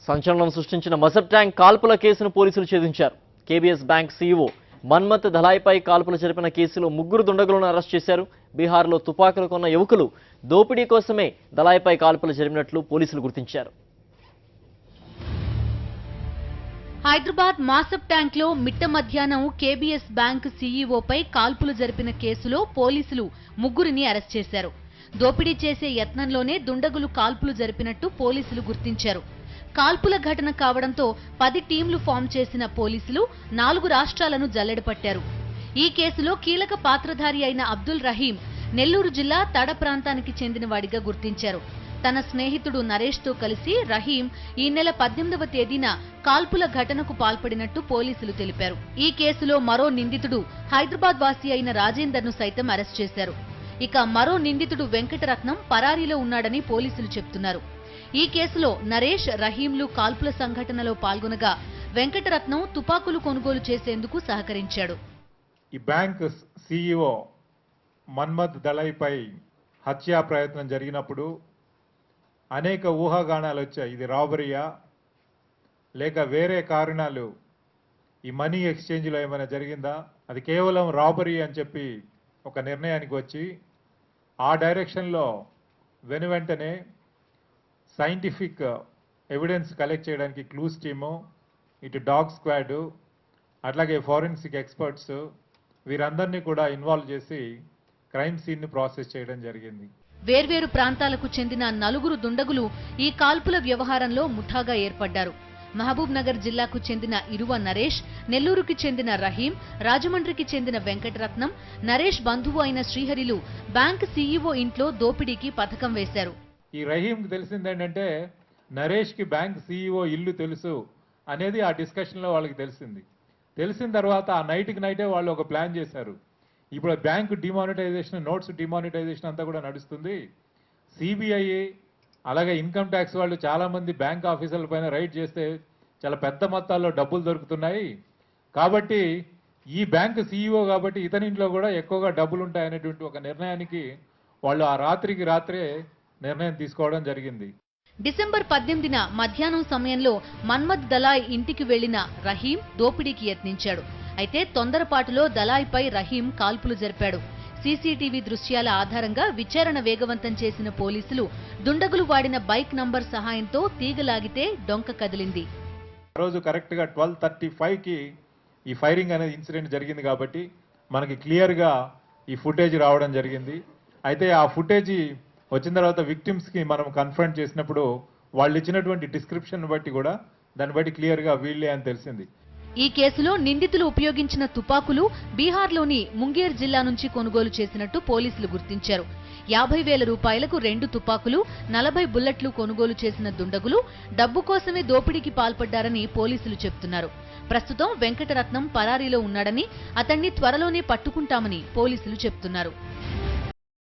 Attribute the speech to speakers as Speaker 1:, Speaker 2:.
Speaker 1: సంచలనం సృష్టించిన మసబ్ ట్యాంక్ కాల్పుల కేసును పోలీసులు ఛేదించారు. కేబీఎస్ బ్యాంక్ సీఈఓ మన్మత్ దలాయ్పై కాల్పులు జరిపిన కేసులో 3 దుండగులను అరెస్ట్ చేశారు. బీహార్లో తుపాకులు కొన్న యువకులు దోపిడీ కోసమే దలాయ్పై కాల్పులు జరిపినట్లు పోలీసులు గుర్తించారు.
Speaker 2: హైదరాబాద్ మాసబ్ ట్యాంక్ లో మిట్ట మధ్యాహ్నం కేబీఎస్ బ్యాంక్ సీఈఓపై కాల్పులు జరిపిన కేసులో పోలీసులు 3ని అరెస్ట్ చేశారు. దోపిడీ చేసే యత్నంలోనే దుండగులు కాల్పులు జరిపినట్టు పోలీసులు గుర్తించారు. కాల్పుల ఘటన కావడంతో 10 టీంలు ఫామ్ చేసిన పోలీసులు 4 రాష్ట్రాలను జల్లెడపట్టారు. ఈ కేసులో కీలక పాత్రధారి అయిన అబ్దుల్ రహీం నెల్లూరు జిల్లా తడ ప్రాంతానికి చెందినవాడిగా గుర్తించారు. తన స్నేహితుడు నరేష్ తో కలిసి రహీం ఈ నెల 18వ తేదీన కాల్పుల ఘటనకు పాల్పడినట్టు పోలీసులు తెలిపారు. ఈ కేసులో మరో నిందితుడు హైదరాబాద్ వాసి అయిన రాజేందర్ ను సైతం అరెస్ట్ చేశారు. ఇక మరో నిందితుడు వెంకటరత్నం పరారీలో ఉన్నాడని పోలీసులు చెప్తున్నారు. ఈ కేసులో నరేష్, రహీంలు కాల్పుల సంఘటనలో పాల్గొనగా వెంకటరత్నం తుపాకులు కొనుగోలు చేసేందుకు సహకరించాడు.
Speaker 3: ఈ బ్యాంక్ సీఈఓ మన్మత్ దళాయ్పై హత్యా ప్రయత్నం జరిగినప్పుడు అనేక ఊహాగానాలు వచ్చాయి. ఇది రాబరీయా లేక వేరే కారణాలు, ఈ మనీ ఎక్స్చేంజ్లో ఏమైనా జరిగిందా, అది కేవలం రాబరీ అని చెప్పి ఒక నిర్ణయానికి వచ్చి ఆ డైరెక్షన్లో వెనువెంటనే సైంటిఫిక్ ఎవిడెన్స్ కలెక్ట్ చేయడానికి క్లూస్ టీము, ఇటు డాగ్ స్క్వాడ్, అట్లాగే ఫోరెన్సిక్ ఎక్స్పర్ట్స్ వీరందరినీ కూడా ఇన్వాల్వ్ చేసి క్రైమ్ సీన్ని ప్రాసెస్ చేయడం జరిగింది.
Speaker 2: వేర్వేరు ప్రాంతాలకు చెందిన 4 దుండగులు ఈ కాల్పుల వ్యవహారంలో ముఠాగా ఏర్పడ్డారు. మహబూబ్ నగర్ జిల్లాకు చెందిన ఇరువ నరేష్, నెల్లూరుకి చెందిన రహీం, రాజమండ్రికి చెందిన వెంకటరత్నం, నరేష్ బంధువు అయిన శ్రీహరిలు బ్యాంక్ సీఈఓ ఇంట్లో దోపిడీకి పథకం వేశారు.
Speaker 3: ఈ రహీంకి తెలిసింది ఏంటంటే నరేష్కి బ్యాంక్ సీఈఓ ఇల్లు తెలుసు అనేది ఆ డిస్కషన్లో వాళ్ళకి తెలిసింది. తెలిసిన తర్వాత ఆ నైట్కి నైటే వాళ్ళు ఒక ప్లాన్ చేశారు. ఇప్పుడు బ్యాంక్ డిమానిటైజేషన్, నోట్స్ డిమానిటైజేషన్ అంతా కూడా నడుస్తుంది. సిబిఐ అలాగే ఇన్కమ్ ట్యాక్స్ వాళ్ళు చాలామంది బ్యాంక్ ఆఫీసర్ల పైన రైడ్ చేస్తే చాలా పెద్ద మొత్తాల్లో డబ్బులు దొరుకుతున్నాయి. కాబట్టి ఈ బ్యాంక్ సీఈఓ కాబట్టి ఇతనింట్లో కూడా ఎక్కువగా డబ్బులు ఉంటాయనేటువంటి ఒక నిర్ణయానికి వాళ్ళు ఆ రాత్రికి రాత్రే నిర్ణయం తీసుకోవడం జరిగింది.
Speaker 2: డిసెంబర్ 18న మధ్యాహ్నం సమయంలో మన్మత్ దలాయ్ ఇంటికి వెళ్లిన రహీం దోపిడీకి యత్నించాడు. అయితే తొందరపాటులో దలాయ్పై రహీం కాల్పులు జరిపాడు. సీసీటీవీ దృశ్యాల ఆధారంగా విచారణ వేగవంతం చేసిన పోలీసులు దుండగులు వాడిన బైక్ నంబర్ సహాయంతో తీగలాగితే డొంక కదిలింది.
Speaker 3: ఆ రోజు కరెక్ట్గా 12:35కి ఈ ఫైరింగ్ అనేది ఇన్సిడెంట్ జరిగింది కాబట్టి మనకి క్లియర్గా ఈ ఫుటేజ్ రావడం జరిగింది. అయితే ఆ ఫుటేజ్ వచ్చిన తర్వాత విక్టిమ్స్కి మనం కన్ఫ్రంట్ చేసినప్పుడు వాళ్ళు ఇచ్చినటువంటి డిస్క్రిప్షన్ బట్టి కూడా దాన్ని బట్టి క్లియర్గా వీళ్ళే అని తెలిసింది.
Speaker 2: ఈ కేసులో నిందితులు ఉపయోగించిన తుపాకులు బీహార్లోని ముంగేర్ జిల్లా నుంచి కొనుగోలు చేసినట్టు పోలీసులు గుర్తించారు. 50,000 రూపాయలకు 2 తుపాకులు, 40 బుల్లెట్లు కొనుగోలు చేసిన దుండగులు డబ్బు కోసమే దోపిడీకి పాల్పడ్డారని పోలీసులు చెప్తున్నారు. ప్రస్తుతం వెంకటరత్నం పరారీలో ఉన్నాడని, అతన్ని త్వరలోనే పట్టుకుంటామని పోలీసులు చెప్తున్నారు.